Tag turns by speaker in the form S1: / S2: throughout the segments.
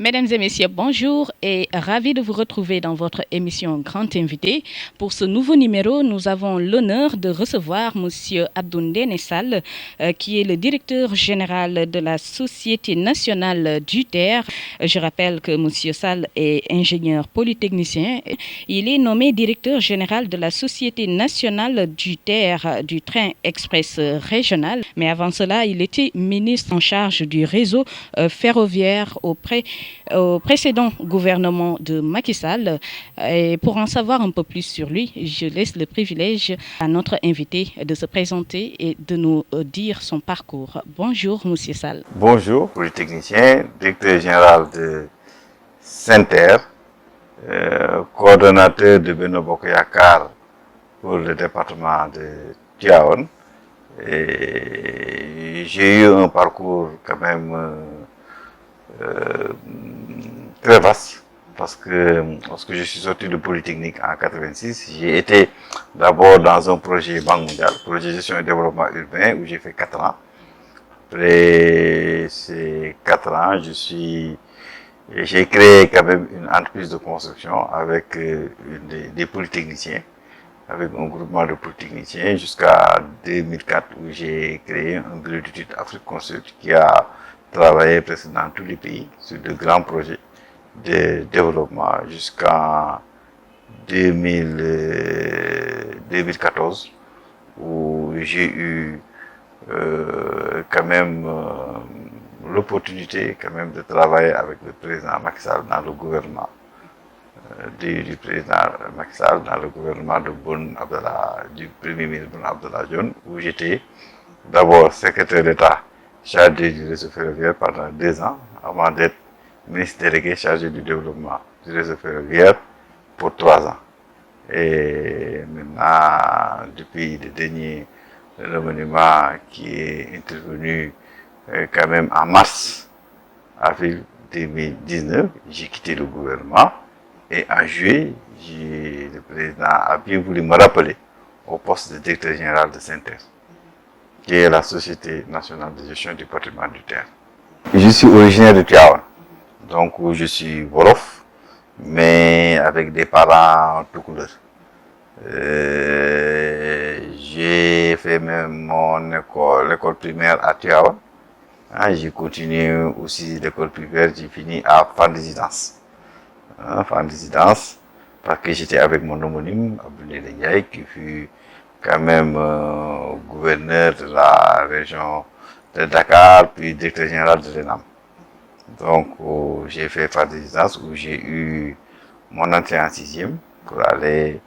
S1: Mesdames et messieurs, bonjour et ravi de vous retrouver dans votre émission Grand Invité. Pour ce nouveau numéro, nous avons l'honneur de recevoir Monsieur Abdoundéné Sall, qui est le directeur général de la Société nationale du TER. Je rappelle que Monsieur Sall est ingénieur polytechnicien. Il est nommé directeur général de la Société nationale du TER, du train express régional. Mais avant cela, il était ministre en charge du réseau ferroviaire au précédent gouvernement de Macky Sall. Et pour en savoir un peu plus sur lui, je laisse le privilège à notre invité de se présenter et de nous dire son parcours. Bonjour, Monsieur Sall.
S2: Bonjour, polytechnicien, directeur général de Saint-Ter, coordonnateur de Benno Bokk Yakaar pour le département de Tivaouane. Et j'ai eu un parcours quand même très vaste parce que lorsque je suis sorti de Polytechnique en 86, j'ai été d'abord dans un projet Banque mondiale, projet gestion et développement urbain où j'ai fait 4 ans. Après ces 4 ans, j'ai créé quand même une entreprise de construction avec des polytechniciens, avec un groupement de polytechniciens jusqu'à 2004 où j'ai créé un bureau d'études Afrique Consult qui a travaillé presque dans tous les pays sur de grands projets de développement jusqu'en 2014 où j'ai eu quand même l'opportunité quand même de travailler avec le président Macky Sall dans le gouvernement du président Macky Sall dans le gouvernement de du premier ministre Boun Abdallah Dionne où j'étais d'abord secrétaire d'État chargé du réseau ferroviaire pendant 2 ans avant d'être ministre délégué chargé du développement du réseau ferroviaire pour 3 ans. Et maintenant, depuis le dernier remaniement qui est intervenu quand même en avril 2019, j'ai quitté le gouvernement et en juillet, le président a bien voulu me rappeler au poste de directeur général de Saint-Ter, qui est la Société nationale de gestion du patrimoine du TER. Je suis originaire de Tivaouane, donc je suis Wolof, mais avec des parents tout couleur. J'ai fait même l'école primaire à Tivaouane. J'ai continué aussi l'école primaire, j'ai fini à Fann Résidence. Fann Résidence, parce que j'étais avec mon homonyme, Abdoulaye Ndiaye, qui fut quand même gouverneur de la région de Dakar, puis directeur général de l'ENAM. Donc, j'ai fait Fann Résidence où j'ai eu mon entrée en 6e pour aller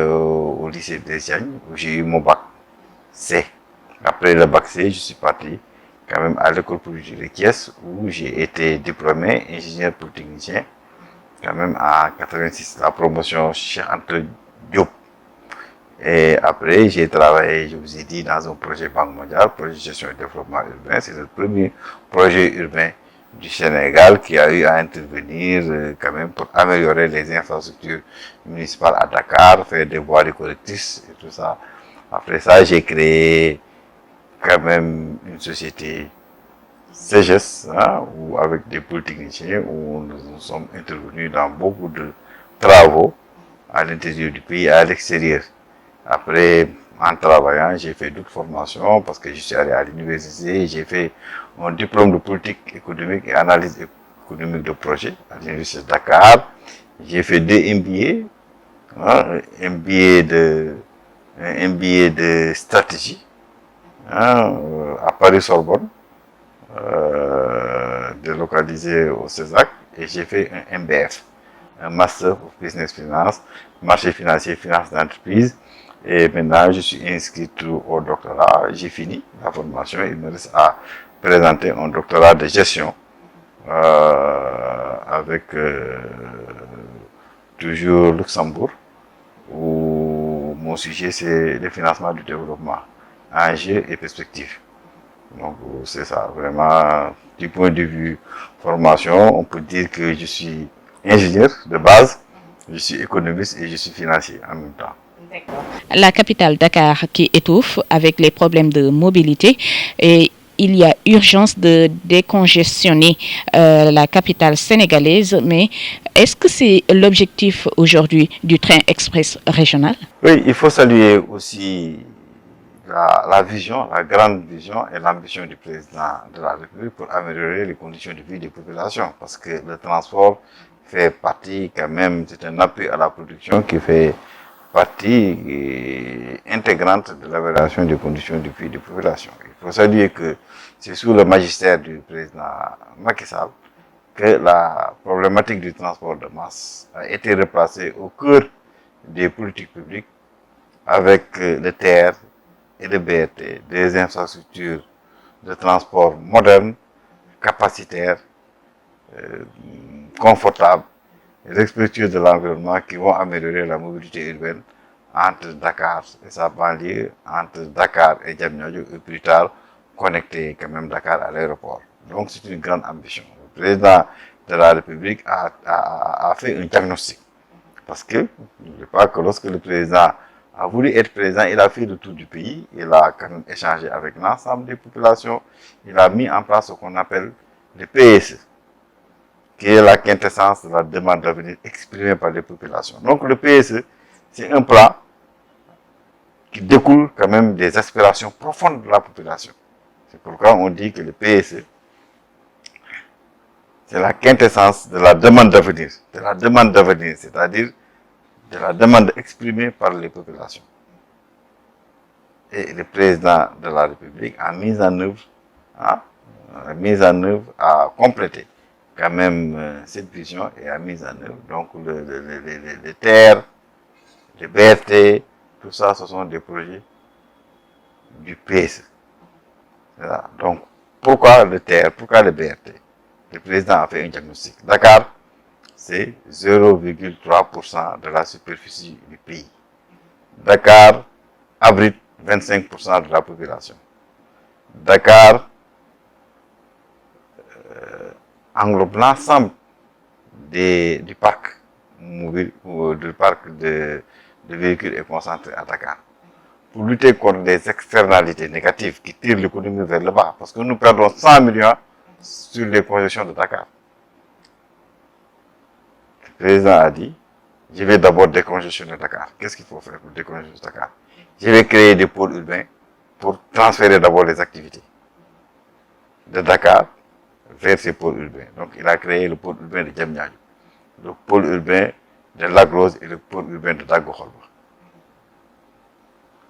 S2: au lycée de Diagne où j'ai eu mon bac C. Après le bac C, je suis parti quand même à l'école polytechnique de Thiès où j'ai été diplômé ingénieur polytechnicien quand même en 86, la promotion Cheikh Anta Diop. Et après, j'ai travaillé, je vous ai dit, dans un projet Banque mondiale, projet gestion et développement urbain. C'est le premier projet urbain du Sénégal qui a eu à intervenir quand même pour améliorer les infrastructures municipales à Dakar, faire des voiries correctrices et tout ça. Après ça, j'ai créé quand même une société CGS, où avec des polytechniciens, où nous sommes intervenus dans beaucoup de travaux à l'intérieur du pays et à l'extérieur. Après, en travaillant, j'ai fait d'autres formations parce que je suis allé à l'université, j'ai fait mon diplôme de politique économique et analyse économique de projet à l'université de Dakar. J'ai fait 2 MBA, un MBA de stratégie à Paris-Sorbonne, délocalisé au CESAC, et j'ai fait un MBF, un Master of Business Finance, marché financier, finance d'entreprise. Et maintenant, je suis inscrit au doctorat. J'ai fini la formation. Il me reste à présenter un doctorat de gestion avec toujours Luxembourg, où mon sujet c'est le financement du développement, enjeux et perspectives. Donc c'est ça, vraiment, du point de vue formation, on peut dire que je suis ingénieur de base, je suis économiste et je suis financier en même temps.
S1: La capitale Dakar qui étouffe avec les problèmes de mobilité et il y a urgence de décongestionner la capitale sénégalaise, mais est-ce que c'est l'objectif aujourd'hui du train express régional?
S2: Oui, il faut saluer aussi la vision, la grande vision et l'ambition du président de la République pour améliorer les conditions de vie des populations. Parce que le transport fait partie quand même, c'est un appui à la production qui fait partie intégrante de l'amélioration des conditions de vie des populations. Il faut saluer que c'est sous le magistère du président Macky Sall que la problématique du transport de masse a été replacée au cœur des politiques publiques avec le TER et le BRT, des infrastructures de transport modernes, capacitaires, confortables, respectueux de l'environnement qui vont améliorer la mobilité urbaine entre Dakar et sa banlieue, entre Dakar et Diamniadio et plus tard connecter quand même Dakar à l'aéroport. Donc c'est une grande ambition. Le président de la République a fait un diagnostic parce que je crois que lorsque le président a voulu être président, il a fait le tour du pays, il a quand même échangé avec l'ensemble des populations, il a mis en place ce qu'on appelle le PSE, qui est la quintessence de la demande d'avenir exprimée par les populations. Donc le PSE, c'est un plan qui découle quand même des aspirations profondes de la population. C'est pourquoi on dit que le PSE, c'est la quintessence de la demande d'avenir, c'est-à-dire de la demande exprimée par les populations. Et le président de la République a mis en œuvre, a complété quand même cette vision et a mis en œuvre donc les terres, les BRT, tout ça, ce sont des projets du PSE. Voilà. Donc, pourquoi le TER, pourquoi le BRT? Le président a fait un diagnostic. Dakar, c'est 0,3% de la superficie du pays. Dakar abrite 25% de la population. Dakar englobe l'ensemble du parc mobile ou du parc de véhicules est concentré à Dakar. Pour lutter contre les externalités négatives qui tirent l'économie vers le bas, parce que nous perdons 100 millions sur les congestions de Dakar. Le président a dit, je vais d'abord décongestionner Dakar. Qu'est-ce qu'il faut faire pour décongestionner Dakar? Je vais créer des pôles urbains pour transférer d'abord les activités de Dakar vers ces pôles urbains. Donc il a créé le pôle urbain de Diamniadio, le pôle urbain de Lac Rose et le pôle urbain de Dago Kholba.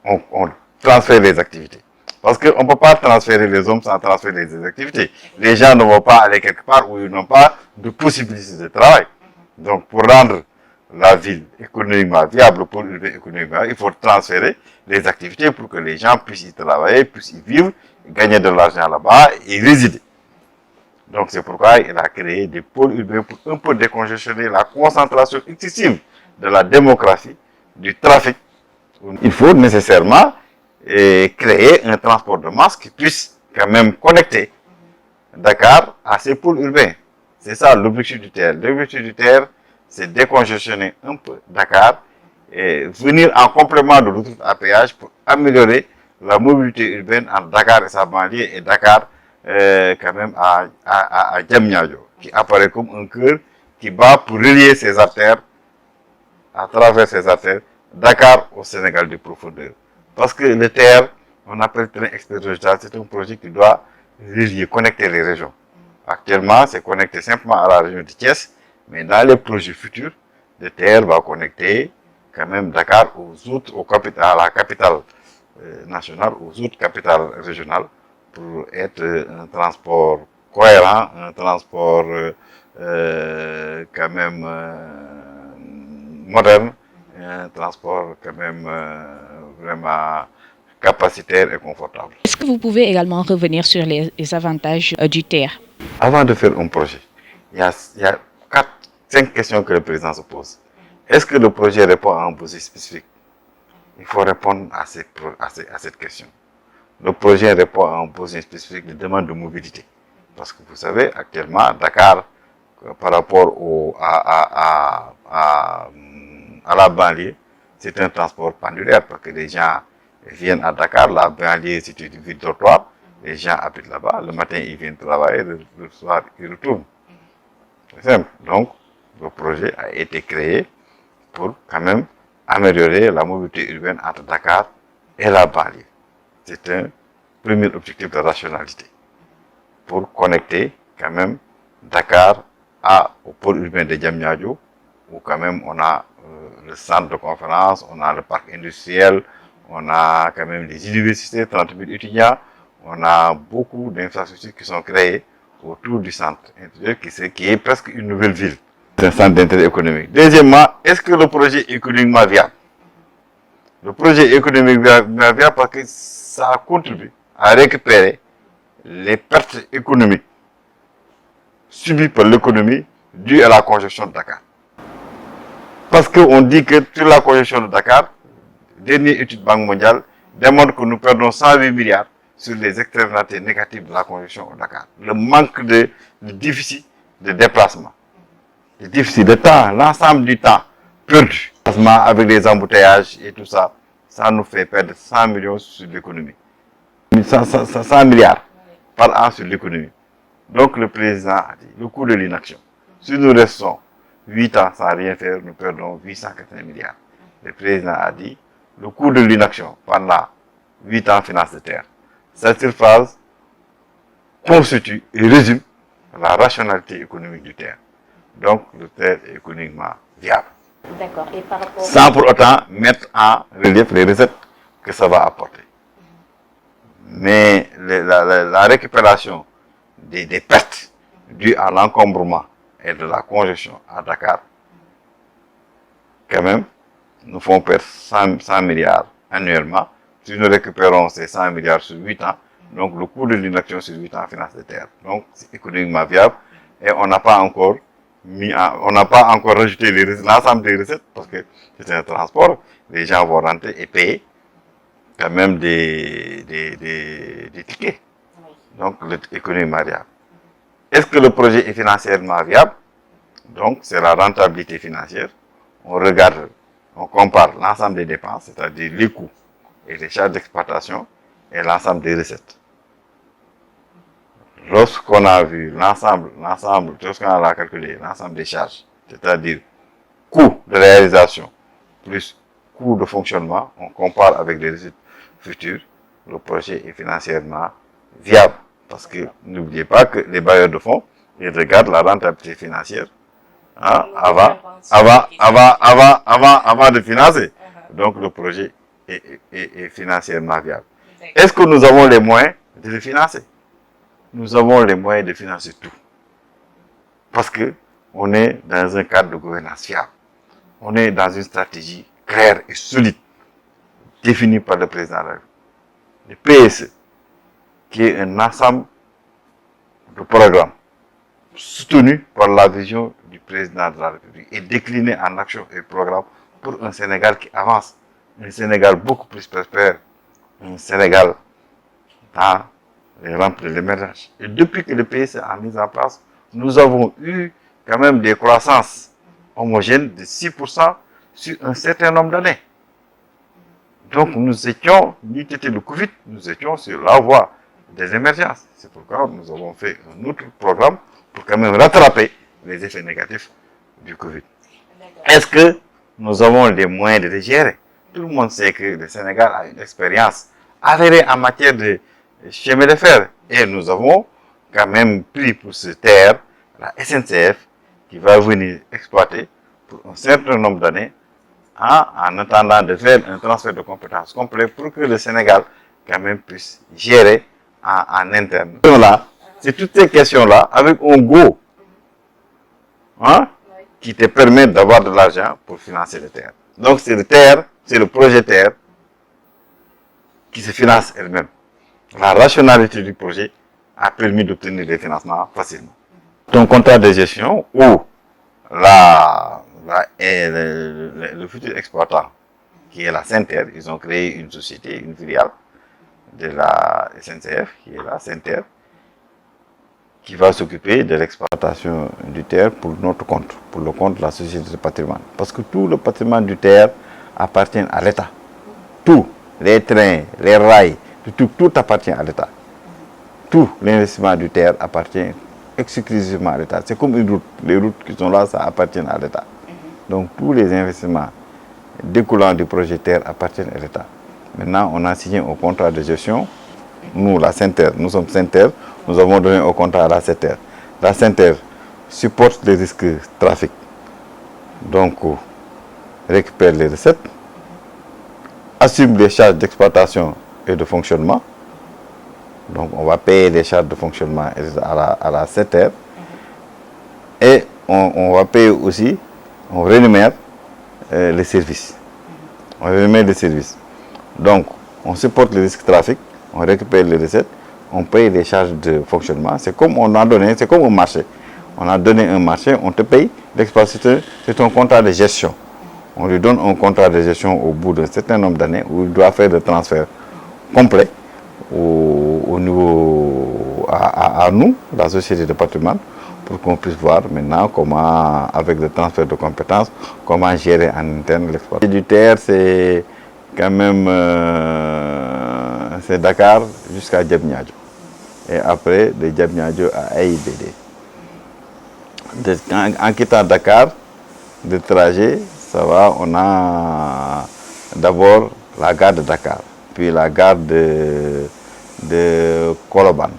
S2: On transfère les activités. Parce qu'on ne peut pas transférer les hommes sans transférer les activités. Les gens ne vont pas aller quelque part où ils n'ont pas de possibilité de travail. Donc pour rendre la ville économiquement viable, le pôle urbain économiquement, il faut transférer les activités pour que les gens puissent y travailler, puissent y vivre, gagner de l'argent là-bas et résider. Donc c'est pourquoi il a créé des pôles urbains pour un peu décongestionner la concentration excessive de la démographie, du trafic. Il faut nécessairement créer un transport de masse qui puisse quand même connecter Dakar à ces pôles urbains. C'est ça l'objectif du TER. L'objectif du TER, c'est décongestionner un peu Dakar et venir en complément de l'autoroute à péage pour améliorer la mobilité urbaine entre Dakar et sa banlieue et Dakar quand même à Diamniadio, qui apparaît comme un cœur qui bat pour relier ses artères, à travers ses artères, Dakar au Sénégal de profondeur. Parce que le TER, on appelle train express régional, c'est un projet qui doit relier, connecter les régions. Actuellement, c'est connecté simplement à la région de Thiès, mais dans les projets futurs, le TER va connecter quand même Dakar à la capitale nationale, aux autres capitales régionales, pour être un transport cohérent, un transport quand même moderne, un transport quand même vraiment capacitaire et confortable.
S1: Est-ce que vous pouvez également revenir sur les avantages du TER?
S2: Avant de faire un projet, il y a 5 questions que le président se pose. Est-ce que le projet répond à un besoin spécifique? Il faut répondre à cette question. Le projet répond à un besoin spécifique de demande de mobilité. Parce que vous savez, actuellement, Dakar, par rapport à la banlieue, c'est un transport pendulaire parce que les gens viennent à Dakar, la banlieue c'est une ville dortoir, Les gens habitent là-bas. Le matin, ils viennent travailler. Le soir, ils retournent. C'est simple. Donc, le projet a été créé pour quand même améliorer la mobilité urbaine entre Dakar et la banlieue. C'est un premier objectif de rationalité pour connecter quand même Dakar au pôle urbain de Diamniadio, où quand même on a le centre de conférence, on a le parc industriel, on a quand même les universités, 30 000 étudiants, on a beaucoup d'infrastructures qui sont créées autour du centre intérieur qui est presque une nouvelle ville. C'est un centre d'intérêt économique. Deuxièmement, est-ce que le projet est économiquement viable? Le projet est économiquement viable parce que ça contribue à récupérer les pertes économiques subies par l'économie dues à la congestion de Dakar. Parce qu'on dit que sur la congestion de Dakar, dernière étude Banque mondiale démontre que nous perdons 108 milliards sur les externalités négatives de la congestion au Dakar. Le manque le déficit de déplacement, le déficit de temps, l'ensemble du temps perdu, avec les embouteillages et tout ça, ça nous fait perdre 100 millions sur l'économie. 100 milliards par an sur l'économie. Donc le président a dit, le coût de l'inaction, si nous restons 8 ans sans rien faire, nous perdons 880 milliards. Le président a dit, le coût de l'inaction pendant 8 ans finance de terre. Cette phrase constitue et résume la rationalité économique du terre. Donc le terre est économiquement viable.
S1: D'accord. Et par rapport...
S2: Sans pour autant mettre en relief les recettes que ça va apporter. Mais la récupération des pertes dues à l'encombrement et de la congestion à Dakar, quand même, nous font perdre 100 milliards annuellement. Si nous récupérons ces 100 milliards sur 8 ans, donc le coût de l'inaction sur 8 ans finance de terre. Donc c'est économiquement viable et on n'a pas encore rajouté l'ensemble des recettes parce que c'est un transport. Les gens vont rentrer et payer quand même des tickets. Donc l'économiquement viable. Est-ce que le projet est financièrement viable? Donc c'est la rentabilité financière. On regarde, on compare l'ensemble des dépenses, c'est-à-dire les coûts et les charges d'exploitation et l'ensemble des recettes. Lorsqu'on a vu lorsqu'on a calculé l'ensemble des charges, c'est-à-dire coût de réalisation plus coût de fonctionnement, on compare avec les recettes futures, le projet est financièrement viable. Parce que n'oubliez pas que les bailleurs de fonds, ils regardent la rentabilité financière avant de financer. Donc le projet est financièrement viable. Est-ce que nous avons les moyens de le financer? Nous avons les moyens de financer tout. Parce que on est dans un cadre de gouvernance fiable. On est dans une stratégie claire et solide, définie par le président de la République. Le PSE, qui est un ensemble de programmes soutenus par la vision du président de la République et déclinés en actions et programmes pour un Sénégal qui avance, un Sénégal beaucoup plus prospère, un Sénégal dans les rampes de l'émergence. Et depuis que le PSE a mis en place, nous avons eu quand même des croissances homogènes de 6% sur un certain nombre d'années. Donc nous étions, ni était le Covid, nous étions sur la voie des émergences. C'est pourquoi nous avons fait un autre programme pour quand même rattraper les effets négatifs du Covid. Est-ce que nous avons les moyens de les gérer? Tout le monde sait que le Sénégal a une expérience avérée en matière de chemin de fer. Et nous avons quand même pris pour ce terre la SNCF qui va venir exploiter pour un certain nombre d'années en attendant de faire un transfert de compétences complet pour que le Sénégal quand même puisse gérer en interne. C'est toutes ces questions-là avec un go qui te permet d'avoir de l'argent pour financer le terre. Donc c'est le projet terre qui se finance elle-même. La rationalité du projet a permis d'obtenir des financements facilement. Un contrat de gestion où le futur exploitant, qui est la Sen'Ter, ils ont créé une société, une filiale de la SNCF, qui est la Sen'Ter, qui va s'occuper de l'exploitation du terre pour notre compte, pour le compte de la société de patrimoine. Parce que tout le patrimoine du terre appartient à l'État. Tout, les trains, les rails, tout appartient à l'État. tout l'investissement du terre appartient exclusivement à l'État. C'est comme une route. Les routes qui sont là, ça appartient à l'État. Donc tous les investissements découlant du projet terre appartiennent à l'État. Maintenant, on a signé un contrat de gestion. Nous, la Saint-Terre, nous sommes Saint-Terre, nous avons donné un contrat à la Saint-Terre. La Saint-Terre supporte les risques trafic. Donc, récupère les recettes, assume les charges d'exploitation et de fonctionnement. Donc, on va payer les charges de fonctionnement à la Saint-Terre. Et on va payer aussi, on rémunère les services. On rémunère les services. Donc, on supporte les risques trafic, on récupère les recettes, on paye les charges de fonctionnement. C'est comme on a donné, c'est comme un marché. On a donné un marché, on te paye l'exploitation, c'est un contrat de gestion. On lui donne un contrat de gestion au bout d'un certain nombre d'années où il doit faire le transfert complet au niveau à nous, la société de patrimoine, pour qu'on puisse voir maintenant comment, avec le transfert de compétences, comment gérer en interne l'exploitation. Du terre, c'est quand même c'est Dakar jusqu'à Diamniadio. Et après, de Diamniadio à AIBD. En quittant Dakar, le trajet, ça va, on a d'abord la gare de Dakar, puis la gare de Koloban,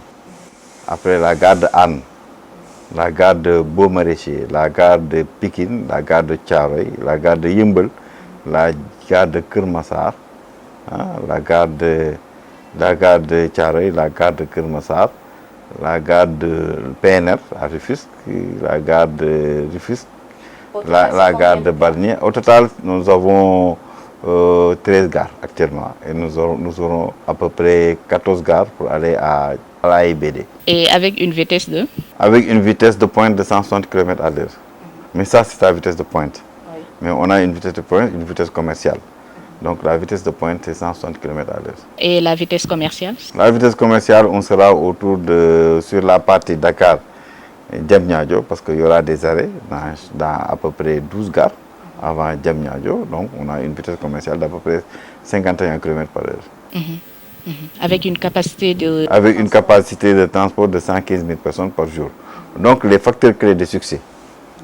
S2: après la gare de Anne, la gare de Beaumaraîcher, la gare de Pikine, la gare de Thiaroye, la gare de Yeumbeul, la gare de Keur Massar, la gare de Thiaroye, la gare de Keur Massar, la gare de PNR à Rufisque, la gare de Rufisque, la gare de Barnier. Au total, nous avons 13 gares actuellement et nous aurons à peu près 14 gares pour aller à l'AIBD.
S1: Et avec une vitesse de?
S2: Avec une vitesse de pointe de 160 km à l'heure. Mais ça, c'est la vitesse de pointe. Oui. Mais on a une vitesse de pointe, une vitesse commerciale. Donc la vitesse de pointe, c'est 160 km à l'heure.
S1: Et la vitesse commerciale? La
S2: vitesse commerciale, on sera sur la partie Dakar et Diamniadio, parce qu'il y aura des arrêts dans à peu près 12 gares avant Diamniadio. Donc on a une vitesse commerciale d'à peu près 51 km par heure.
S1: Avec une capacité de...
S2: Avec une capacité de transport de 115 000 personnes par jour. Donc les facteurs clés de succès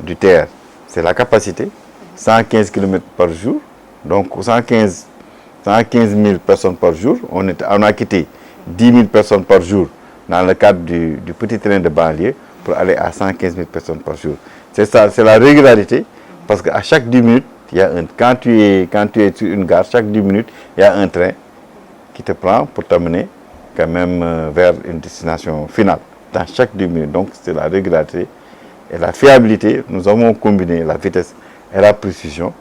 S2: du TR, c'est la capacité, 115 km par jour. Donc 115 000 personnes par jour. On a quitté 10 000 personnes par jour dans le cadre du petit train de banlieue pour aller à 115 000 personnes par jour. C'est ça, c'est la régularité, parce qu'à chaque 10 minutes, quand tu es sur une gare, chaque 10 minutes, il y a un train qui te prend pour t'amener quand même vers une destination finale, dans chaque 10 minutes. Donc c'est la régularité et la fiabilité. Nous avons combiné la vitesse et la précision.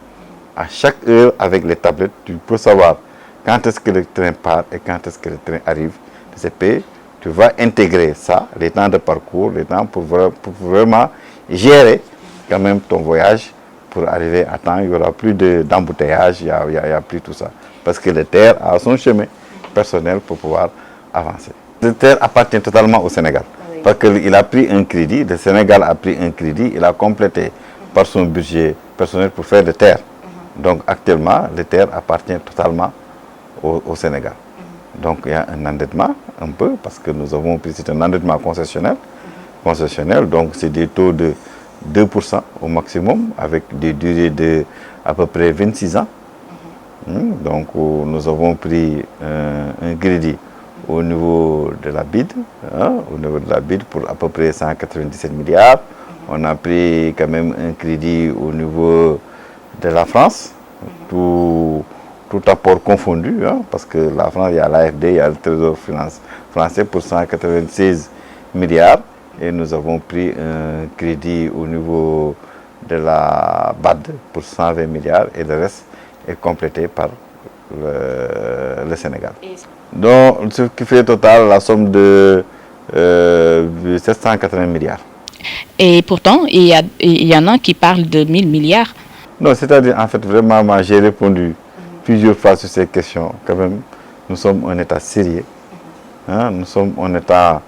S2: À chaque heure, avec les tablettes, tu peux savoir quand est-ce que le train part et quand est-ce que le train arrive de ces pays. Tu vas intégrer ça, les temps de parcours, les temps pour vraiment gérer quand même ton voyage pour arriver à temps. Il n'y aura plus d'embouteillage, il n'y a plus tout ça. Parce que le terre a son chemin personnel pour pouvoir avancer. Le terre appartient totalement au Sénégal. Oui. Parce qu'il a pris un crédit, le Sénégal a pris un crédit, il a complété par son budget personnel pour faire le terre. Donc actuellement, le terre appartient totalement au Sénégal. Donc il y a un endettement un peu, parce que nous avons pris, c'est un endettement concessionnel. Donc c'est des taux de 2% au maximum, avec des durées de à peu près 26 ans. Donc nous avons pris un crédit au niveau de la BID, pour à peu près 197 milliards. On a pris quand même un crédit au niveau de la France, tout apport confondu, parce que la France, il y a l'AFD, il y a le Trésor français pour 196 milliards. Et nous avons pris un crédit au niveau de la BAD pour 120 milliards et le reste est complété par le Sénégal. Donc, ce qui fait au total la somme de 780 milliards.
S1: Et pourtant, il y en a qui parlent de 1000 milliards.
S2: Non, c'est-à-dire, en fait, vraiment, moi, j'ai répondu plusieurs fois sur ces questions. Quand même, nous sommes un État sérieux. Nous sommes un État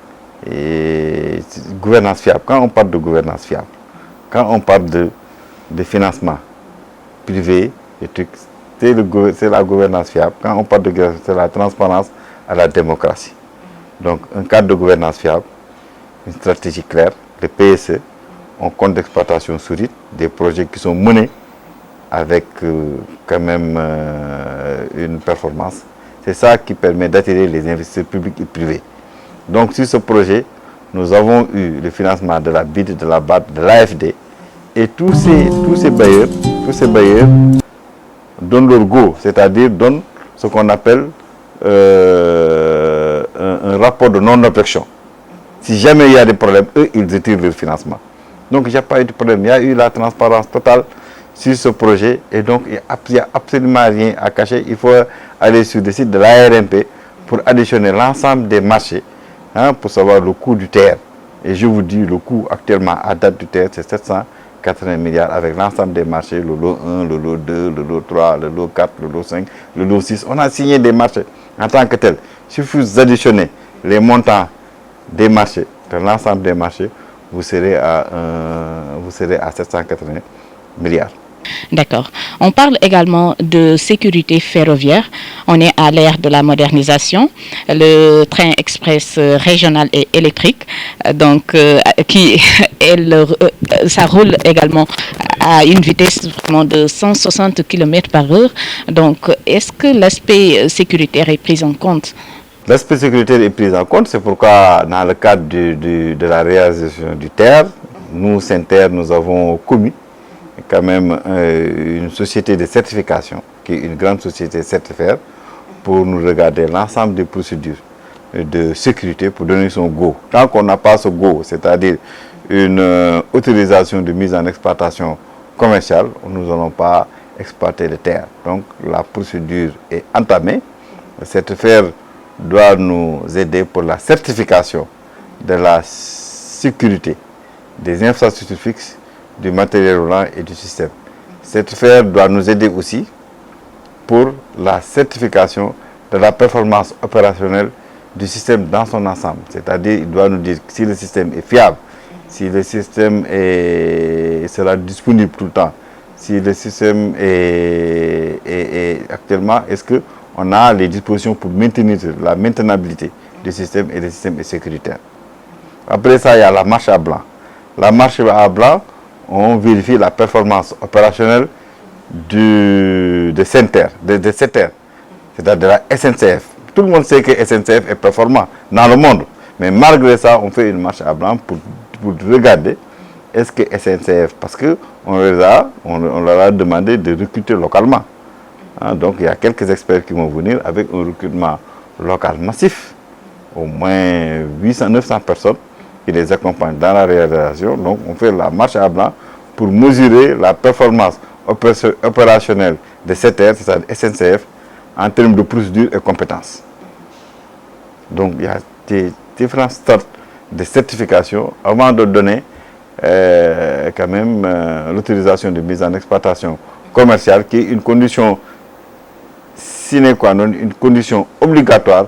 S2: gouvernance fiable. Quand on parle de gouvernance fiable, quand on parle de financement privé, c'est la gouvernance fiable. Quand on parle de gouvernance, c'est la transparence à la démocratie. Donc un cadre de gouvernance fiable, une stratégie claire, le PSE, un compte d'exploitation solide, des projets qui sont menés avec quand même une performance. C'est ça qui permet d'attirer les investisseurs publics et privés. Donc sur ce projet, nous avons eu le financement de la BID, de la BAD, de l'AFD, et tous ces bailleurs donnent leur go, c'est-à-dire donnent ce qu'on appelle un rapport de non-objection. Si jamais il y a des problèmes, eux, ils retirent leur financement. Donc il n'y a pas eu de problème, il y a eu la transparence totale sur ce projet, et donc il n'y a absolument rien à cacher. Il faut aller sur le site de l'ARMP pour additionner l'ensemble des marchés, pour savoir le coût du terre. Et je vous dis, le coût actuellement à date du terre, c'est 780 milliards avec l'ensemble des marchés, le lot 1, le lot 2, le lot 3, le lot 4, le lot 5, le lot 6. On a signé des marchés en tant que tel. Il suffit d'additionner les montants des marchés, de l'ensemble des marchés, vous serez à 780 milliards.
S1: D'accord. On parle également de sécurité ferroviaire. On est à l'ère de la modernisation. Le train express régional et électrique, donc ça roule également à une vitesse de 160 km/h. Donc, est-ce que l'aspect sécuritaire est pris en compte?
S2: L'aspect sécuritaire est pris en compte, c'est pourquoi dans le cadre de la réalisation du TER, nous, Saint-Terre, nous avons commis quand même une société de certification, qui est une grande société certifiée, pour nous regarder l'ensemble des procédures de sécurité pour donner son go. Tant qu'on n'a pas ce go, c'est-à-dire une autorisation de mise en exploitation commerciale, nous n'allons pas exploiter le TER. Donc la procédure est entamée. Le certificat doit nous aider pour la certification de la sécurité des infrastructures fixes, du matériel roulant et du système. Cette affaire doit nous aider aussi pour la certification de la performance opérationnelle du système dans son ensemble. C'est-à-dire, il doit nous dire si le système est fiable, si le système sera disponible tout le temps, si le système est actuellement, est-ce qu'on a les dispositions pour maintenir la maintenabilité du système et le système est sécuritaire. Après ça, il y a la marche à blanc. La marche à blanc, on vérifie la performance opérationnelle de Saint-Terre, c'est-à-dire de la SNCF. Tout le monde sait que SNCF est performant dans le monde, mais malgré ça, on fait une marche à blanc pour regarder est-ce que SNCF, parce qu'on leur a demandé de recruter localement. Donc il y a quelques experts qui vont venir avec un recrutement local massif, au moins 800-900 personnes qui les accompagnent dans la réalisation. Donc on fait la marche à blanc pour mesurer la performance opérationnelle de cette aire, c'est-à-dire SNCF, en termes de procédure et compétences. Donc il y a des différentes sortes de certification avant de donner quand même l'autorisation de mise en exploitation commerciale, qui est une condition sine qua non, une condition obligatoire,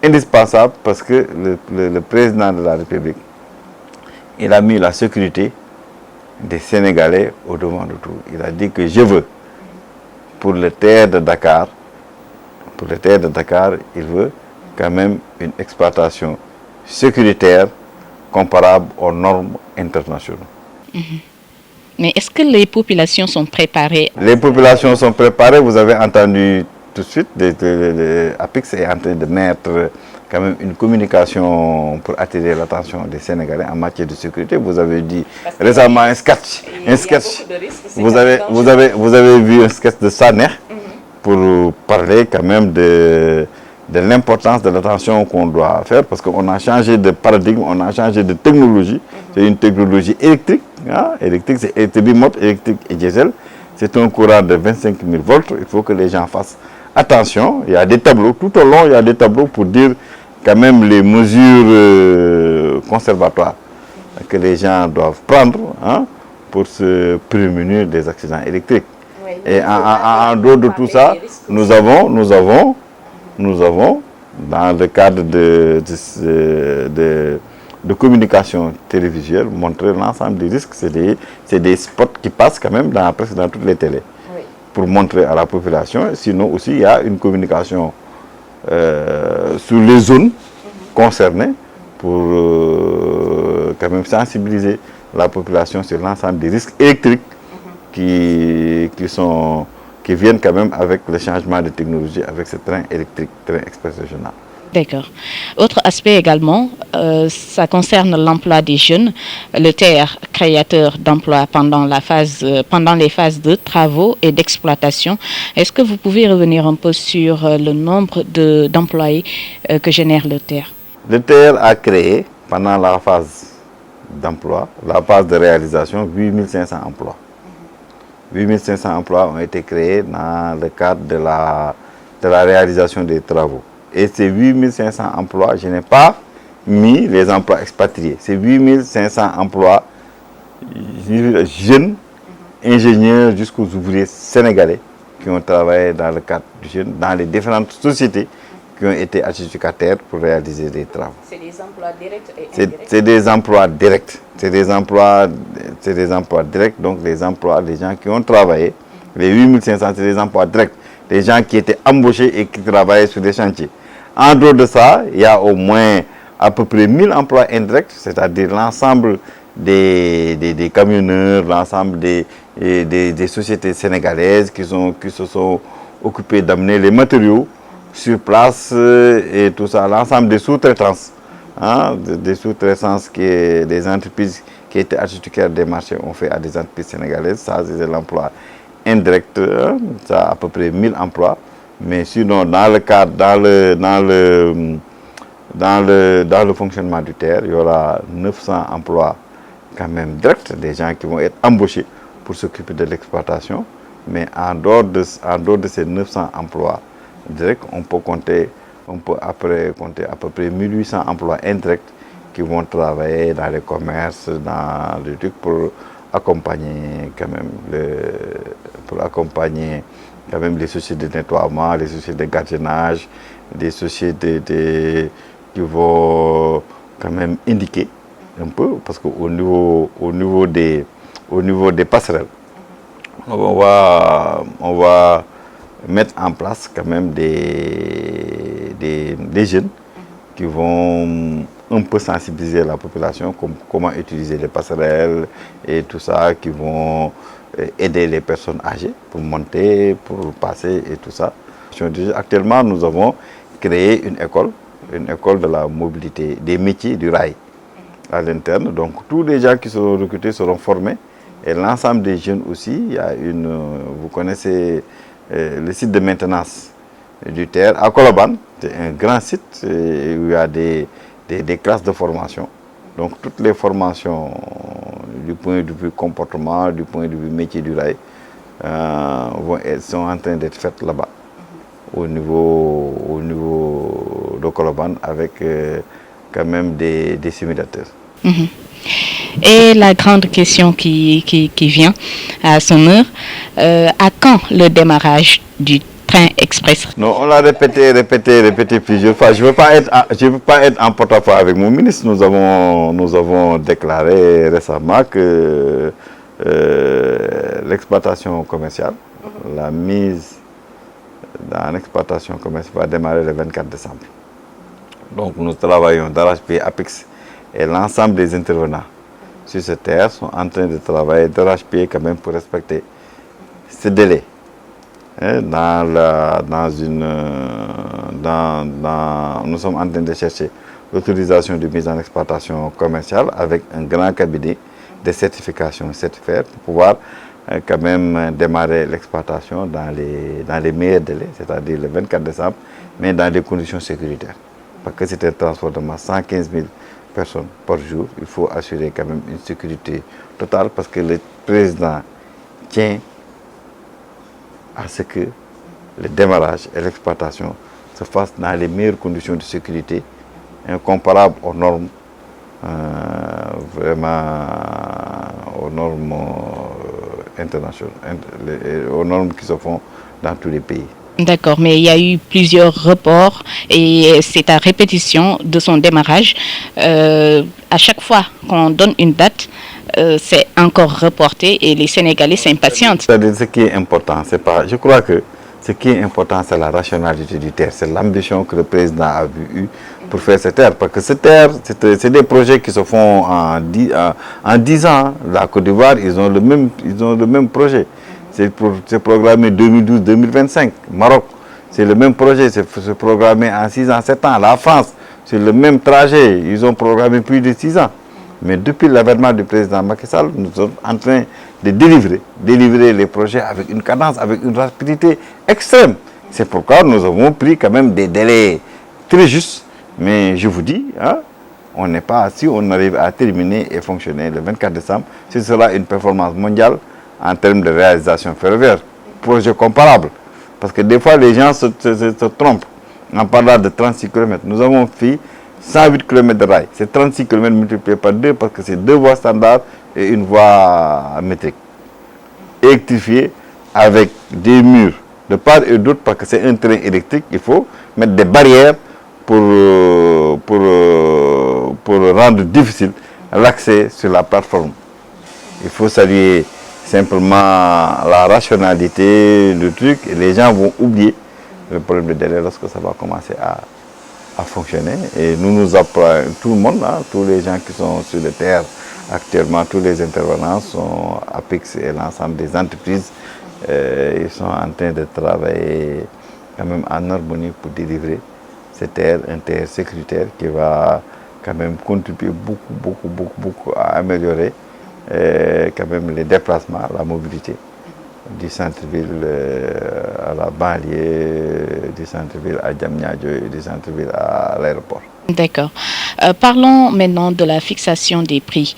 S2: indispensable, parce que le président de la République, il a mis la sécurité des Sénégalais au devant de tout. Il a dit que je veux, pour le TER de Dakar, il veut quand même une exploitation sécuritaire comparable aux normes internationales.
S1: Mais est-ce que les populations sont préparées?
S2: Les populations sont préparées. Vous avez entendu tout de suite, APIX est en train de mettre quand même une communication pour attirer l'attention des Sénégalais en matière de sécurité. Vous avez dit récemment un sketch. Vous avez vu un sketch de Saner pour parler quand même de l'importance de l'attention qu'on doit faire, parce qu'on a changé de paradigme, on a changé de technologie. C'est une technologie électrique. Électrique, c'est électrique remote, électrique et diesel. C'est un courant de 25 000 volts. Il faut que les gens fassent attention. Il y a des tableaux, tout au long, il y a des tableaux pour dire quand même les mesures conservatoires que les gens doivent prendre pour se prémunir des accidents électriques. Oui, et en dehors de tout ça, nous avons, dans le cadre de communication télévisuelle, montrer l'ensemble des risques. C'est des spots qui passent quand même dans la presse, dans toutes les télés, oui, pour montrer à la population. Sinon aussi, il y a une communication sur les zones concernés pour quand même sensibiliser la population sur l'ensemble des risques électriques qui viennent quand même avec le changement de technologie, avec ce train électrique, train express régional.
S1: D'accord. Autre aspect également, ça concerne l'emploi des jeunes. Le TER, créateur d'emplois pendant les phases de travaux et d'exploitation. Est-ce que vous pouvez revenir un peu sur le nombre d'employés que génère le TER?
S2: Le TER a créé pendant la phase d'emploi, la phase de réalisation, 8500 emplois. 8500 emplois ont été créés dans le cadre de la réalisation des travaux. Et ces 8500 emplois, je n'ai pas mis les emplois expatriés. C'est 8500 emplois jeunes, ingénieurs jusqu'aux ouvriers sénégalais qui ont travaillé dans le cadre du jeune, dans les différentes sociétés qui ont été adjudicataires pour réaliser des travaux.
S1: C'est des emplois directs et indirects?
S2: C'est des emplois directs. C'est des emplois directs, donc les emplois des gens qui ont travaillé. Les 8500, c'est des emplois directs. Des gens qui étaient embauchés et qui travaillaient sur des chantiers. En dehors de ça, il y a au moins à peu près 1000 emplois indirects, c'est-à-dire l'ensemble des camionneurs, l'ensemble des sociétés sénégalaises qui se sont occupées d'amener les matériaux sur place et tout ça, l'ensemble des sous-traitances, des sous-traitances des entreprises qui étaient adjudicataires des marchés ont fait à des entreprises sénégalaises. Ça, c'est l'emploi indirect, ça a à peu près 1000 emplois. Mais sinon, dans le cadre, dans le fonctionnement du TER, il y aura 900 emplois quand même directs, des gens qui vont être embauchés pour s'occuper de l'exploitation. Mais en dehors de ces 900 emplois directs, on peut après compter à peu près 1800 emplois indirects qui vont travailler dans les commerces, dans les trucs pour accompagner quand même les sociétés de nettoiement, les sociétés de gardiennage, des sociétés qui vont quand même indiquer un peu, parce qu'au niveau des passerelles, on va mettre en place quand même des jeunes qui vont un peu sensibiliser la population, comment utiliser les passerelles et tout ça, qui vont aider les personnes âgées pour monter, pour passer et tout ça. Actuellement, nous avons créé une école de la mobilité, des métiers du rail à l'interne. Donc tous les gens qui seront recrutés seront formés et l'ensemble des jeunes aussi. Il y a vous connaissez le site de maintenance du TER à Colobane. C'est un grand site où il y a des classes de formation. Donc toutes les formations du point de vue comportement, du point de vue métier du rail, sont en train d'être faites là-bas, au niveau de Colobane, avec quand même des simulateurs.
S1: Mm-hmm. Et la grande question qui vient à son heure, à quand le démarrage du train express?
S2: Non, on l'a répété plusieurs fois. Je veux pas être en porte-à-faux avec mon ministre. Nous avons déclaré récemment que l'exploitation commerciale, la mise dans l'exploitation commerciale va démarrer le 24 décembre. Donc nous travaillons d'arrache-pied, APEX et l'ensemble des intervenants sur ce TER sont en train de travailler d'arrache-pied quand même pour respecter ce délai. Nous sommes en train de chercher l'autorisation de mise en exploitation commerciale avec un grand cabinet de certification certifié pour pouvoir quand même démarrer l'exploitation dans les meilleurs délais, c'est-à-dire le 24 décembre, mais dans des conditions sécuritaires. Parce que c'est un transport de masse, 115 000 personnes par jour, il faut assurer quand même une sécurité totale parce que le président tient à ce que le démarrage et l'exploitation se fassent dans les meilleures conditions de sécurité, comparables aux normes, aux normes internationales, aux normes qui se font dans tous les pays.
S1: D'accord, mais il y a eu plusieurs reports et c'est à répétition de son démarrage. À chaque fois qu'on donne une date, c'est encore reporté et les Sénégalais s'impatientent.
S2: C'est-à-dire ce qui est important, je crois que ce qui est important, c'est la rationalité du TER, c'est l'ambition que le président a eu pour faire cette terre. Parce que cette terre, c'est des projets qui se font en 10 ans. La Côte d'Ivoire, ils ont le même projet. C'est programmé 2012-2025. Maroc, c'est le même projet. C'est programmé en 6 ans, 7 ans. La France, c'est le même trajet. Ils ont programmé plus de 6 ans. Mais depuis l'avènement du président Macky Sall, nous sommes en train de délivrer les projets avec une cadence, avec une rapidité extrême. C'est pourquoi nous avons pris quand même des délais très justes. Mais je vous dis, hein, on n'est pas assis, on arrive à terminer et fonctionner le 24 décembre. Ce sera une performance mondiale en termes de réalisation ferroviaire. Projet comparable. Parce que des fois, les gens se trompent en parlant de 36 km. Nous avons fait 108 km de rail. C'est 36 km multiplié par 2 parce que c'est 2 voies standards et une voie métrique. Électrifiée avec des murs de part et d'autre parce que c'est un train électrique. Il faut mettre des barrières pour rendre difficile l'accès sur la plateforme. Il faut saluer simplement la rationalité du truc et les gens vont oublier le problème de délai lorsque ça va commencer à fonctionner. Et nous apprenons, tout le monde, hein, tous les gens qui sont sur le terre actuellement, tous les intervenants sont APEX et l'ensemble des entreprises. Ils sont en train de travailler quand même en harmonie pour délivrer cette terre, un terre sécuritaire qui va quand même contribuer beaucoup à améliorer quand même les déplacements, la mobilité du centre-ville à la banlieue, du centre-ville à Diamniadio et du centre-ville à l'aéroport.
S1: D'accord. Parlons maintenant de la fixation des prix.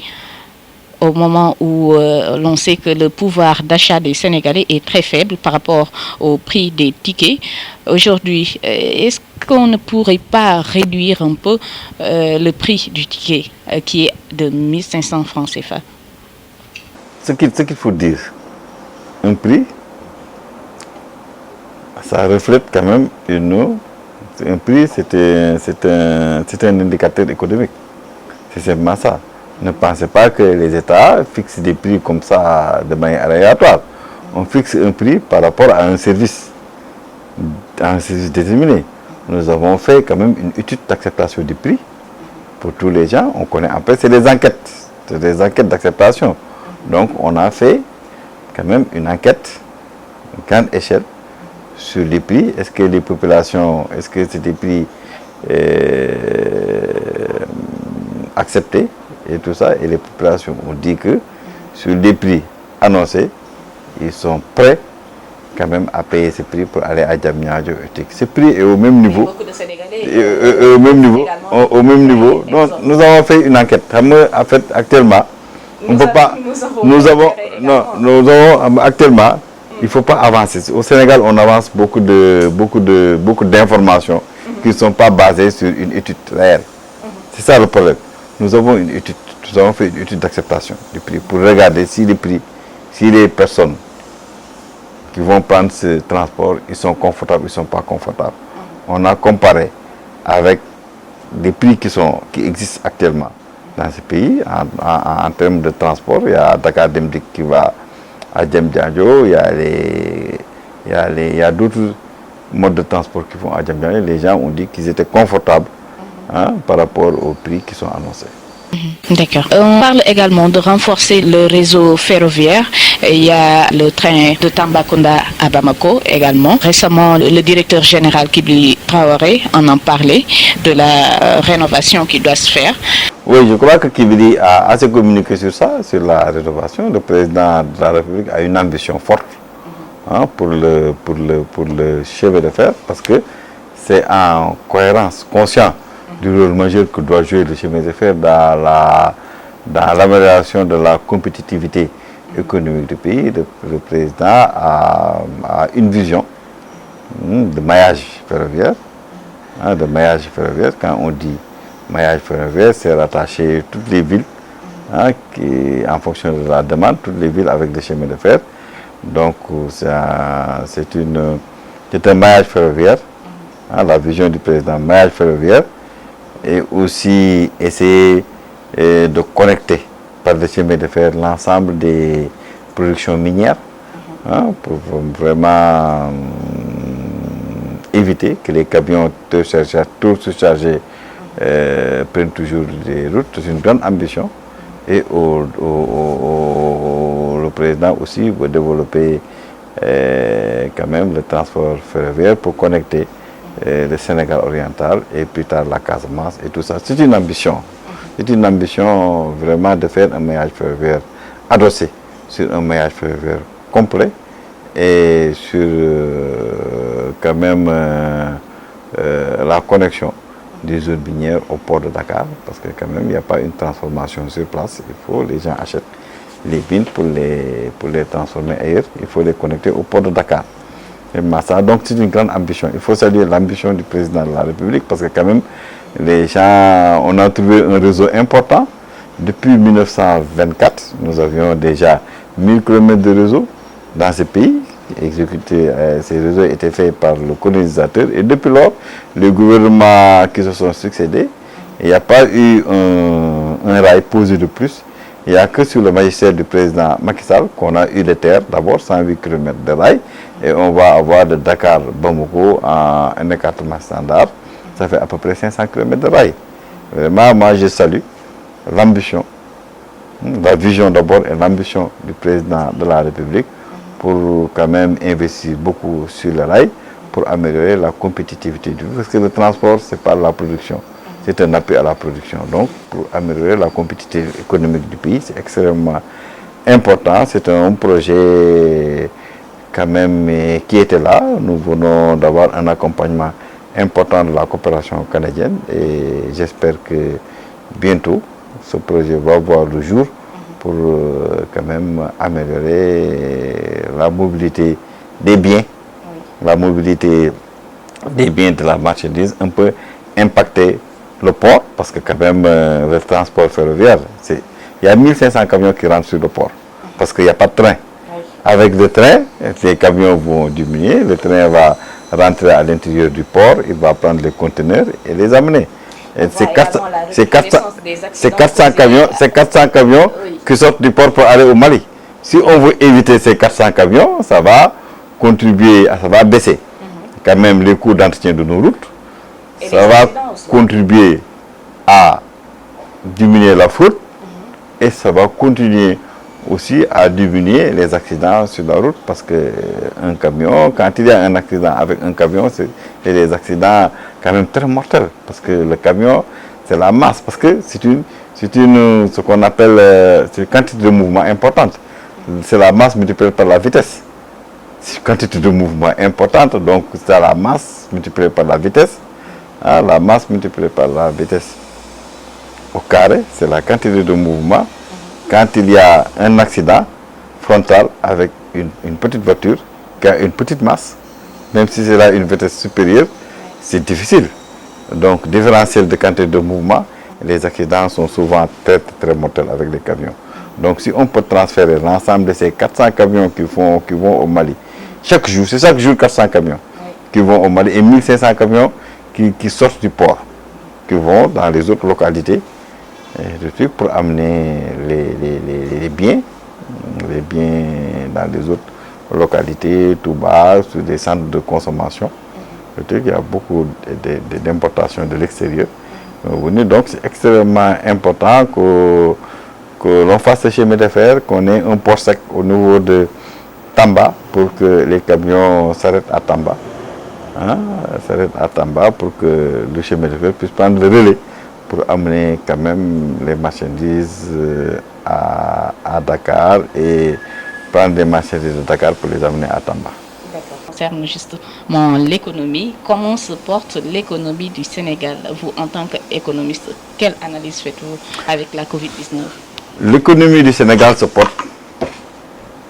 S1: Au moment où l'on sait que le pouvoir d'achat des Sénégalais est très faible par rapport au prix des tickets. Aujourd'hui, est-ce qu'on ne pourrait pas réduire un peu le prix du ticket qui est de 1500 francs CFA?
S2: Ce qu'il faut dire, un prix, ça reflète quand même un prix, c'est un indicateur économique. C'est simplement ça. Ne pensez pas que les États fixent des prix comme ça de manière aléatoire. On fixe un prix par rapport à un service déterminé. Nous avons fait quand même une étude d'acceptation du prix pour tous les gens. On connaît, après c'est des enquêtes d'acceptation. Donc on a fait quand même une enquête, une grande échelle, sur les prix. Est-ce que les populations, est-ce que c'est des prix acceptés et tout ça, et les populations ont dit que sur les prix annoncés, ils sont prêts quand même à payer ce prix pour aller à Diamniadio. Ce prix est au même niveau.
S1: Beaucoup de Sénégalais
S2: au même niveau. Donc, nous avons fait une enquête. En fait, actuellement, actuellement, il ne faut pas avancer. Au Sénégal, on avance beaucoup d'informations qui ne sont pas basées sur une étude réelle. C'est ça le problème. Nous avons fait une étude d'acceptation du prix pour regarder si les personnes qui vont prendre ce transport, ils sont confortables, ils ne sont pas confortables. On a comparé avec des prix qui existent actuellement dans ce pays en termes de transport. Il y a Dakar Demdik qui va à Diamniadio, il y a d'autres modes de transport qui vont à Diamniadio. Les gens ont dit qu'ils étaient confortables par rapport aux prix qui sont annoncés.
S1: D'accord. On parle également de renforcer le réseau ferroviaire. Il y a le train de Tambacounda à Bamako également. Récemment, le directeur général Kibli Traoré en parlait de la rénovation qui doit se faire.
S2: Oui, je crois que Kibli a assez communiqué sur ça, sur la rénovation. Le président de la République a une ambition forte pour le chemin de fer parce que c'est en cohérence, conscient du rôle majeur que doit jouer le chemin de fer dans l'amélioration de la compétitivité économique du pays. Le président a une vision de maillage ferroviaire. Quand on dit maillage ferroviaire, c'est rattacher toutes les villes en fonction de la demande, toutes les villes avec des chemins de fer. Donc c'est un maillage ferroviaire, la vision du président, maillage ferroviaire. Et aussi essayer de connecter par des chemins de fer l'ensemble des productions minières pour vraiment éviter que les camions trop surchargés prennent toujours des routes. C'est une grande ambition. Et le président aussi veut développer quand même le transport ferroviaire pour connecter le Sénégal oriental et plus tard la Casamance et tout ça. C'est une ambition. C'est une ambition vraiment de faire un maillage ferroviaire adossé sur un maillage ferroviaire complet et sur quand même la connexion des zones minières au port de Dakar, parce que quand même il n'y a pas une transformation sur place. Il faut les gens achètent les mines pour les transformer ailleurs. Il faut les connecter au port de Dakar. Et donc c'est une grande ambition. Il faut saluer l'ambition du président de la République parce que quand même les gens, on a trouvé un réseau important. Depuis 1924, nous avions déjà 1000 km de réseau dans ce pays. Ces réseaux étaient faits par le colonisateur et depuis lors, les gouvernements qui se sont succédés, il n'y a pas eu un rail posé de plus. Il n'y a que sur le magistère du président Macky Sall qu'on a eu les terres, d'abord 108 km de rail, et on va avoir de Dakar Bamako en un écartement standard. Ça fait à peu près 500 km de rail. Vraiment, moi je salue l'ambition, la vision d'abord et l'ambition du président de la République pour quand même investir beaucoup sur le rail pour améliorer la compétitivité du pays. Parce que le transport, c'est pas la production, c'est un appui à la production. Donc, pour améliorer la compétitivité économique du pays, c'est extrêmement important. C'est un projet quand même qui était là. Nous venons d'avoir un accompagnement important de la coopération canadienne et j'espère que bientôt, ce projet va voir le jour pour quand même améliorer la mobilité des biens, la mobilité des biens de la marchandise, un peu impacter le port, parce que quand même le transport ferroviaire, il y a 1500 camions qui rentrent sur le port, parce qu'il n'y a pas de train. Avec le train, les camions vont diminuer, le train va rentrer à l'intérieur du port, il va prendre les conteneurs et les amener. C'est 400 camions qui sortent du port pour aller au Mali. Si on veut éviter ces 400 camions, ça va contribuer, ça va baisser quand même les coûts d'entretien de nos routes. Ça va contribuer à diminuer la fraude et ça va continuer aussi à diminuer les accidents sur la route parce que un camion, quand il y a un accident avec un camion, c'est des accidents quand même très mortels parce que le camion, c'est la masse, parce que c'est ce qu'on appelle c'est une quantité de mouvement importante. C'est la masse multipliée par la vitesse. C'est une quantité de mouvement importante, donc c'est la masse multipliée par la vitesse. Hein, la masse multipliée par la vitesse au carré, c'est la quantité de mouvement. Quand il y a un accident frontal avec une petite voiture qui a une petite masse, même si c'est là une vitesse supérieure, c'est difficile. Donc, différentiel de quantité de mouvement, les accidents sont souvent très, très mortels avec les camions. Donc, si on peut transférer l'ensemble de ces 400 camions qui vont au Mali, chaque jour, c'est chaque jour 400 camions qui vont au Mali et 1500 camions qui sortent du port, qui vont dans les autres localités, pour amener les biens dans les autres localités, tout bas, sur des centres de consommation. Il y a beaucoup d'importations de l'extérieur. Donc c'est extrêmement important que l'on fasse ce chemin de fer, qu'on ait un port sec au niveau de Tamba pour que les camions s'arrêtent à Tamba. S'arrêtent à Tamba pour que le chemin de fer puisse prendre le relais pour amener quand même les marchandises à Dakar et prendre des marchandises de Dakar pour les amener à Tamba.
S1: Concerne justement l'économie, comment se porte l'économie du Sénégal? Vous, en tant qu'économiste, quelle analyse faites-vous avec la Covid-19?
S2: L'économie du Sénégal se porte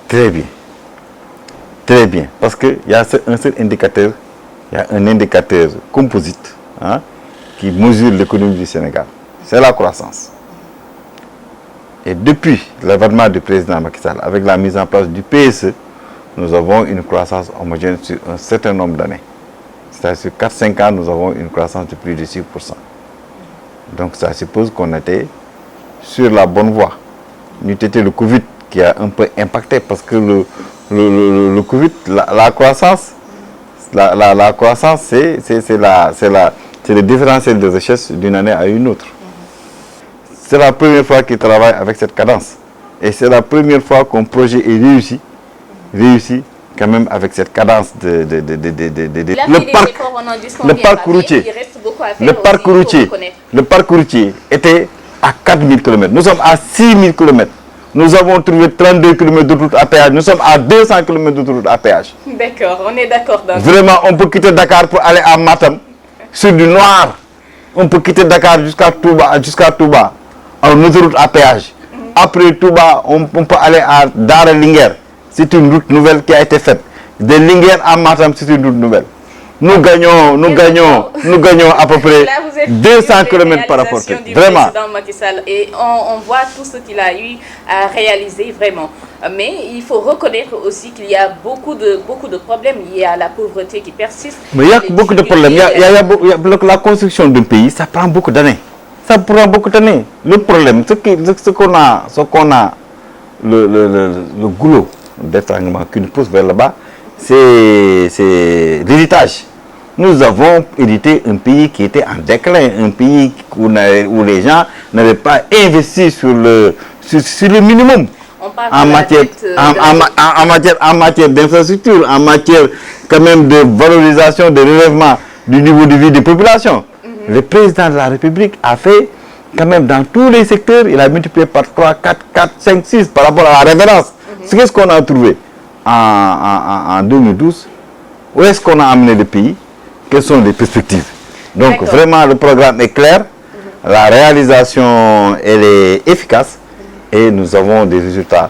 S2: très bien. Très bien. Parce qu'il y a un seul indicateur, il y a un indicateur composite qui mesure l'économie du Sénégal. C'est la croissance. Et depuis l'avènement du président Macky Sall, avec la mise en place du PSE, nous avons une croissance homogène sur un certain nombre d'années. C'est-à-dire sur 4-5 ans, nous avons une croissance de plus de 6%. Donc ça suppose qu'on était sur la bonne voie. Nous étions le Covid qui a un peu impacté parce que le Covid, la croissance, la croissance, c'est c'est le différentiel de richesse d'une année à une autre. C'est la première fois qu'ils travaillent avec cette cadence. Et c'est la première fois qu'un projet est réussi quand même avec cette cadence le parc routier était à 4000 km. Nous sommes à 6000 km. Nous avons trouvé 32 km d'autoroute à péage. Nous sommes à 200 km d'autoroute à péage.
S1: D'accord, on est d'accord.
S2: Vraiment, on peut quitter Dakar pour aller à Matam sur du noir. On peut quitter Dakar jusqu'à Touba en autoroute à péage. Après Touba, on peut aller à Dara Linguère. C'est une route nouvelle qui a été faite. De Linguère à Matam, c'est une route nouvelle. Nous gagnons à peu près 200 km par rapport. Vraiment.
S1: Et on voit tout ce qu'il a eu à réaliser vraiment. Mais il faut reconnaître aussi qu'il y a beaucoup de problèmes. Il y a la pauvreté qui persiste.
S2: Mais il y a beaucoup de problèmes. La construction d'un pays, ça prend beaucoup d'années. Le problème, ce qu'on a, le goulot d'étranglement qui nous pousse vers là-bas, c'est l'héritage. Nous avons hérité un pays qui était en déclin, un pays où les gens n'avaient pas investi sur le minimum. En matière d'infrastructure, en matière quand même de valorisation, de relèvement du niveau de vie des populations. Le président de la République a fait quand même dans tous les secteurs, il a multiplié par 3, 4, 5, 6 par rapport à la référence. Qu'est-ce qu'on a trouvé en 2012? Où est-ce qu'on a amené le pays? Quelles sont les perspectives? Donc vraiment le programme est clair, la réalisation elle est efficace et nous avons des résultats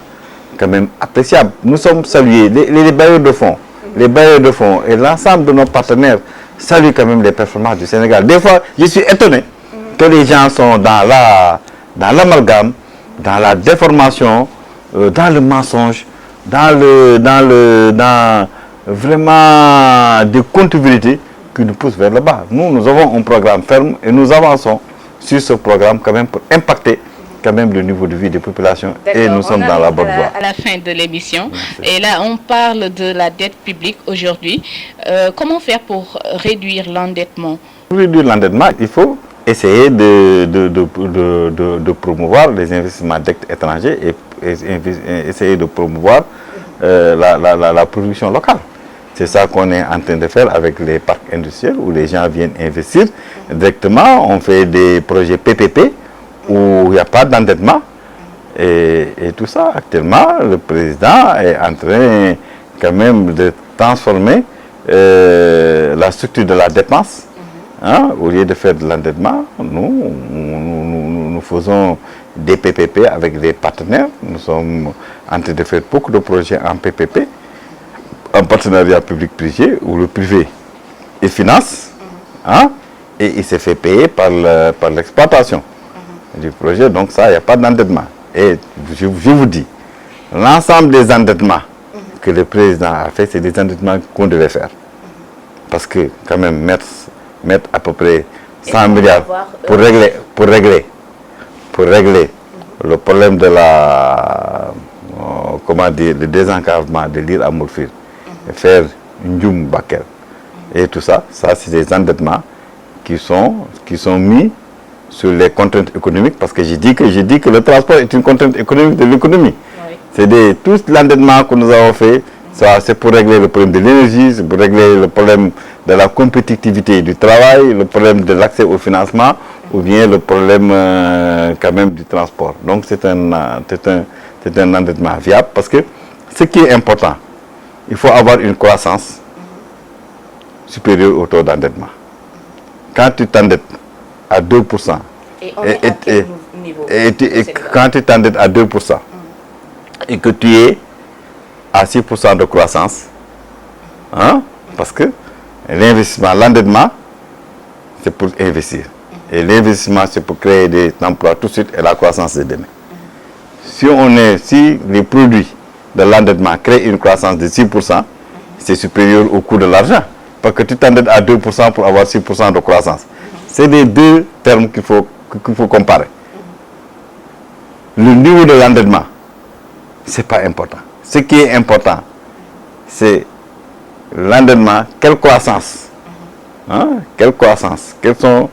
S2: quand même appréciables. Nous sommes salués, les bailleurs de fonds, et l'ensemble de nos partenaires saluent quand même les performances du Sénégal. Des fois, je suis étonné que les gens sont dans l'amalgame, dans la déformation, dans le mensonge, dans vraiment des contre-vérités qui nous poussent vers le bas. Nous avons un programme ferme et nous avançons sur ce programme quand même pour impacter quand même le niveau de vie des populations et nous sommes dans la bonne voie.
S1: À la fin de l'émission, et là on parle de la dette publique aujourd'hui. Comment faire pour réduire l'endettement?
S2: Pour réduire l'endettement, il faut essayer de promouvoir les investissements étrangers et essayer de promouvoir la production locale. C'est ça qu'on est en train de faire avec les parcs industriels où les gens viennent investir directement. On fait des projets PPP où il n'y a pas d'endettement. Et tout ça, actuellement, le président est en train quand même de transformer la structure de la dépense. Au lieu de faire de l'endettement, nous faisons des PPP avec des partenaires. Nous sommes en train de faire beaucoup de projets en PPP, en partenariat public-privé, où le privé il finance, et il se fait payer par l'exploitation du projet. Donc ça, il n'y a pas d'endettement. Et je vous dis, l'ensemble des endettements que le président a fait, c'est des endettements qu'on devait faire. Parce que quand même, mettre à peu près 100 milliards pour régler le problème de le désenclavement de l'île à Morphir, faire Ndjoum Bakel et tout ça, c'est des endettements qui sont mis sur les contraintes économiques, parce que j'ai dit que le transport est une contrainte économique de l'économie. Oui. C'est tout l'endettement que nous avons fait, c'est pour régler le problème de l'énergie, c'est pour régler le problème de la compétitivité du travail, le problème de l'accès au financement, ou bien le problème quand même du transport. Donc c'est un endettement viable, parce que ce qui est important, il faut avoir une croissance supérieure au taux d'endettement. Quand tu t'endettes à 2%, quand tu t'endettes à 2% et que tu es à 6% de croissance, parce que l'investissement, l'endettement, c'est pour investir. Et l'investissement, c'est pour créer des emplois tout de suite et la croissance de demain. Si les produits de l'endettement créent une croissance de 6%, c'est supérieur au coût de l'argent. Parce que tu t'endettes à 2% pour avoir 6% de croissance. C'est les deux termes qu'il faut comparer. Le niveau de l'endettement, ce n'est pas important. Ce qui est important, c'est l'endettement, quelle croissance Hein? Quelle croissance? Quelles sont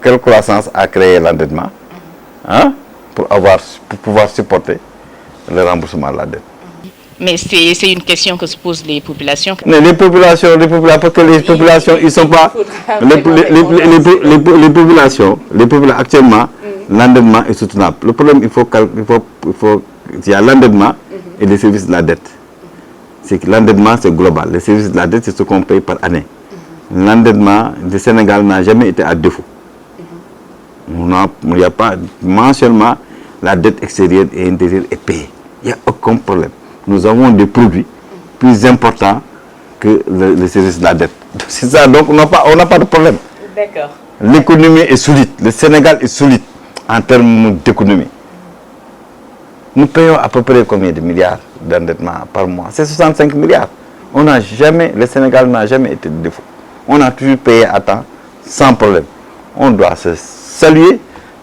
S2: quelle croissance a créé l'endettement, hein? Pour pouvoir supporter le remboursement de la dette.
S1: Mais c'est une question que se posent les populations.
S2: Mais les populations, parce que les populations, ils sont pas... Les populations actuellement, l'endettement est soutenable. Le problème, il y a l'endettement et les services de la dette. C'est que l'endettement, c'est global. Les services de la dette, c'est ce qu'on paye par année. L'endettement du Sénégal n'a jamais été à défaut. Il n'y a pas, mensuellement, la dette extérieure et intérieure est payée. Il n'y a aucun problème. Nous avons des produits plus importants que le service de la dette. C'est ça, donc on n'a pas de problème.
S1: D'accord.
S2: L'économie est solide. Le Sénégal est solide en termes d'économie. Nous payons à peu près combien de milliards d'endettement par mois? C'est 65 milliards. Le Sénégal n'a jamais été de défaut. On a toujours payé à temps, sans problème. On doit se saluer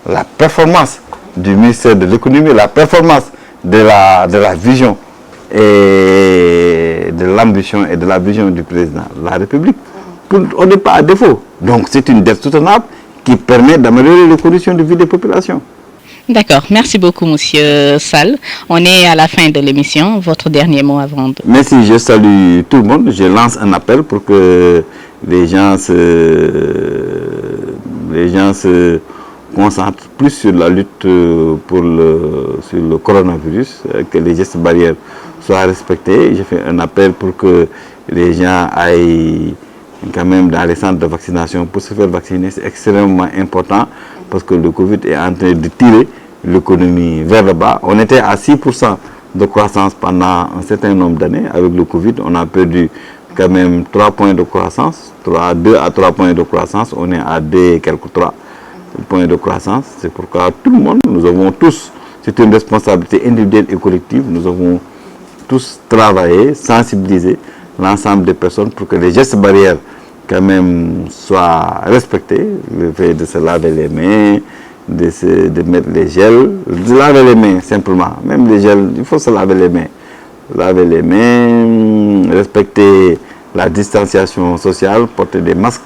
S2: la performance du ministère de l'économie, la performance de la vision et de l'ambition et de la vision du président de la République. On n'est pas à défaut. Donc c'est une dette soutenable qui permet d'améliorer les conditions de vie des populations.
S1: D'accord, merci beaucoup Monsieur Sall. On est à la fin de l'émission. Votre dernier mot avant de...
S2: Merci, je salue tout le monde. Je lance un appel pour que les gens se concentrent plus sur la lutte sur le coronavirus, que les gestes barrières soient respectés. Je fais un appel pour que les gens aillent quand même dans les centres de vaccination pour se faire vacciner. C'est extrêmement important parce que le Covid est en train de tirer l'économie vers le bas. On était à 6% de croissance pendant un certain nombre d'années. Avec le Covid, on a perdu quand même 3 points de croissance, 2 à 3 points de croissance. On est à 2 quelques 3 points de croissance. C'est pourquoi tout le monde, nous avons tous, c'est une responsabilité individuelle et collective, nous avons tous travaillé, sensibilisé l'ensemble des personnes pour que les gestes barrières quand même soient respectés. Le fait de se laver les mains, de mettre les gels, de laver les mains simplement. Même les gels, il faut se laver les mains. Laver les mains, respecter la distanciation sociale, porter des masques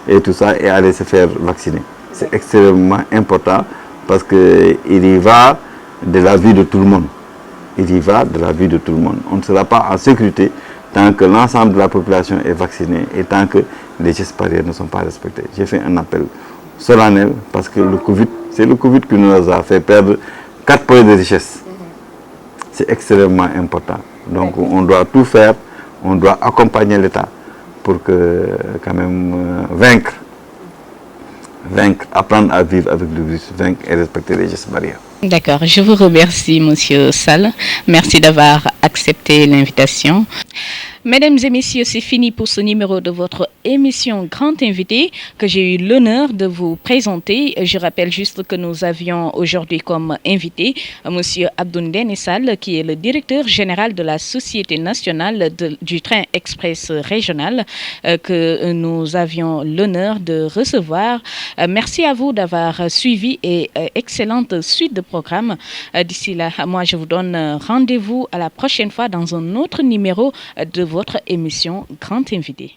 S2: et tout ça et aller se faire vacciner. C'est extrêmement important parce qu'il y va de la vie de tout le monde. Il y va de la vie de tout le monde. On ne sera pas en sécurité tant que l'ensemble de la population est vaccinée et tant que les gestes barrières ne sont pas respectés. J'ai fait un appel solennel parce que c'est le Covid qui nous a fait perdre 4 points de richesse. C'est extrêmement important. Donc on doit tout faire, on doit accompagner l'État pour que quand même vaincre, apprendre à vivre avec le virus, vaincre et respecter les gestes barrières.
S1: D'accord, je vous remercie Monsieur Sall. Merci d'avoir accepté l'invitation. Mesdames et messieurs, c'est fini pour ce numéro de votre émission Grand Invité que j'ai eu l'honneur de vous présenter. Je rappelle juste que nous avions aujourd'hui comme invité Monsieur Abdoundé Sall, qui est le directeur général de la Société nationale du train express régional, que nous avions l'honneur de recevoir. Merci à vous d'avoir suivi et excellente suite de programme. D'ici là, moi je vous donne rendez-vous à la prochaine fois dans un autre numéro de votre émission Grand Invité.